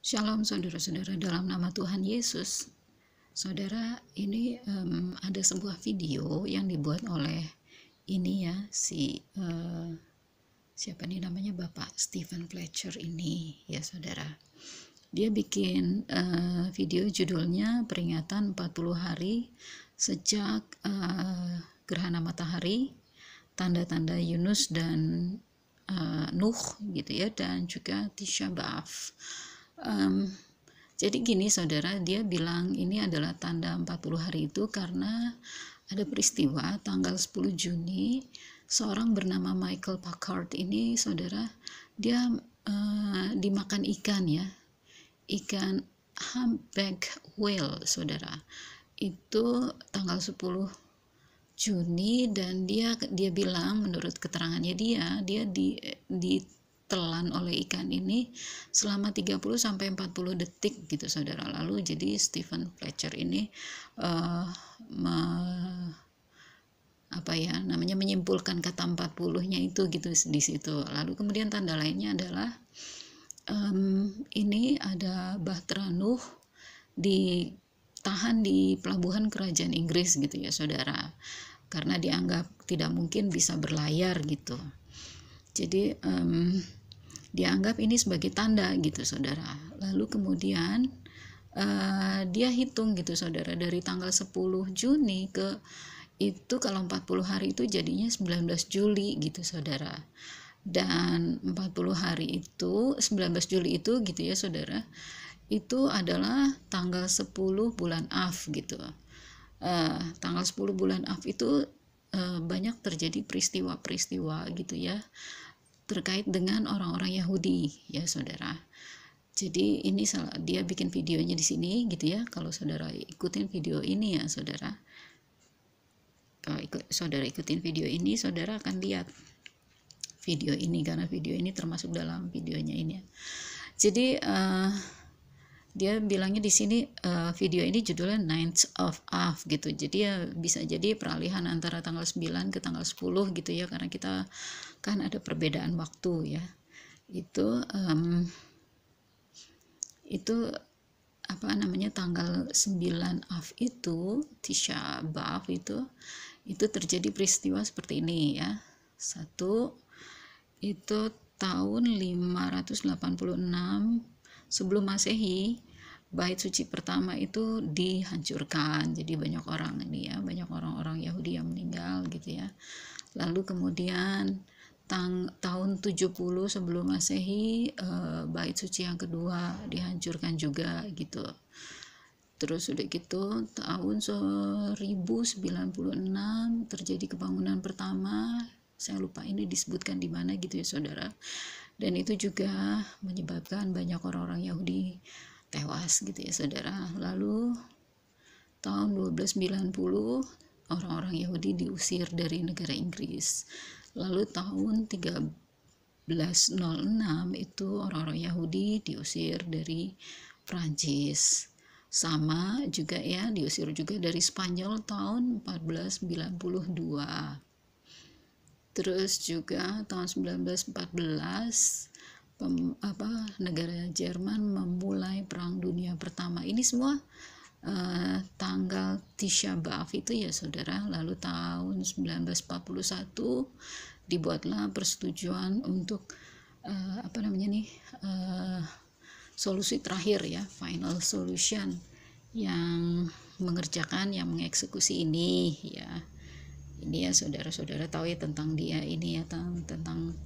Shalom saudara-saudara dalam nama Tuhan Yesus. Saudara, ini ada sebuah video yang dibuat oleh ini ya, siapa nih namanya, Bapak Stephen Fletcher ini ya saudara. Dia bikin video judulnya peringatan 40 hari sejak gerhana matahari, tanda-tanda Yunus dan Nuh gitu ya, dan juga Tisha B'Av. Jadi gini saudara, dia bilang ini adalah tanda 40 hari itu karena ada peristiwa tanggal 10 Juni seorang bernama Michael Packard ini saudara, dia dimakan ikan ya, ikan humpback whale saudara. Itu tanggal 10 Juni dan dia bilang menurut keterangannya dia ditelan oleh ikan ini selama 30 sampai 40 detik gitu saudara. Lalu jadi Stephen Fletcher ini menyimpulkan kata 40-nya itu gitu di situ. Lalu kemudian tanda lainnya adalah ini ada Bahtera Nuh ditahan di pelabuhan kerajaan Inggris gitu ya saudara, karena dianggap tidak mungkin bisa berlayar gitu. Jadi dianggap ini sebagai tanda gitu saudara. Lalu kemudian dia hitung gitu saudara, dari tanggal 10 Juni ke itu kalau 40 hari itu jadinya 19 Juli gitu saudara. Dan 40 hari itu 19 Juli itu gitu ya saudara, itu adalah tanggal 10 bulan Av gitu. Tanggal 10 bulan Av itu banyak terjadi peristiwa-peristiwa gitu ya terkait dengan orang-orang Yahudi ya saudara. Jadi ini dia bikin videonya di sini gitu ya. Kalau saudara ikutin video ini ya saudara, kalau saudara ikutin video ini, saudara akan lihat video ini karena video ini termasuk dalam videonya ini ya. Jadi dia bilangnya di sini video ini judulnya Ninth of Av gitu. Jadi ya bisa jadi peralihan antara tanggal 9 ke tanggal 10 gitu ya, karena kita kan ada perbedaan waktu ya. Itu tanggal 9 Av itu, Tisha B'Av itu terjadi peristiwa seperti ini ya. Satu, itu tahun 586 sebelum Masehi, bait suci pertama itu dihancurkan. Jadi banyak orang ini ya, banyak orang-orang Yahudi yang meninggal gitu ya. Lalu kemudian tahun 70 sebelum Masehi, bait suci yang kedua dihancurkan juga gitu. Terus udah gitu tahun 1096 terjadi kebangunan pertama. Saya lupa ini disebutkan di mana gitu ya saudara. Dan itu juga menyebabkan banyak orang-orang Yahudi tewas gitu ya saudara. Lalu tahun 1290 orang-orang Yahudi diusir dari negara Inggris. Lalu tahun 1306 itu orang-orang Yahudi diusir dari Prancis. Sama juga ya, diusir juga dari Spanyol tahun 1492. Terus juga tahun 1914 negara Jerman memulai Perang Dunia Pertama. Ini semua tanggal Tisha B'Av itu ya saudara. Lalu tahun 1941 dibuatlah persetujuan untuk solusi terakhir ya, final solution, yang mengeksekusi ini ya. Ini ya saudara-saudara tahu ya tentang dia ini ya, tentang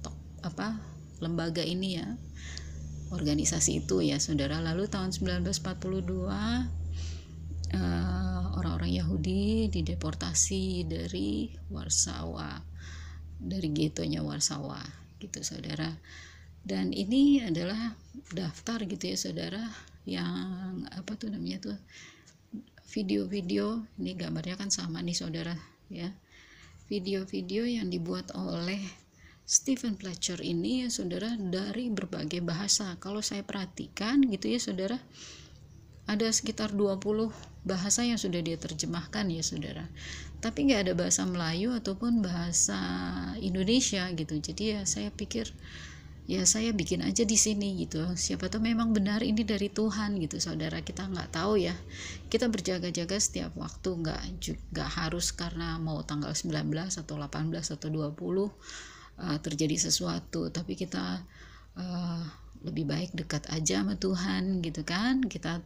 lembaga ini ya, organisasi itu ya saudara. Lalu tahun 1942 orang-orang Yahudi dideportasi dari Warsawa, dari getonya Warsawa gitu saudara. Dan ini adalah daftar gitu ya saudara, yang video-video, ini gambarnya kan sama nih saudara ya, video-video yang dibuat oleh Stephen Fletcher ini ya saudara, dari berbagai bahasa. Kalau saya perhatikan gitu ya saudara, ada sekitar 20 bahasa yang sudah dia terjemahkan ya saudara, tapi nggak ada bahasa Melayu ataupun bahasa Indonesia gitu. Jadi ya saya pikir ya saya bikin aja di sini gitu. Siapa tahu memang benar ini dari Tuhan gitu, saudara. Kita nggak tahu ya. Kita berjaga-jaga setiap waktu, juga harus karena mau tanggal 19 atau 18 atau 20 terjadi sesuatu, tapi kita lebih baik dekat aja sama Tuhan gitu kan. Kita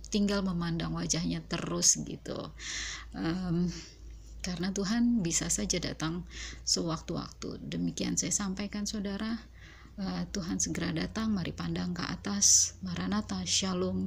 tinggal memandang wajahnya terus gitu. Karena Tuhan bisa saja datang sewaktu-waktu. Demikian saya sampaikan, saudara. Tuhan segera datang, mari pandang ke atas. Maranatha, Shalom.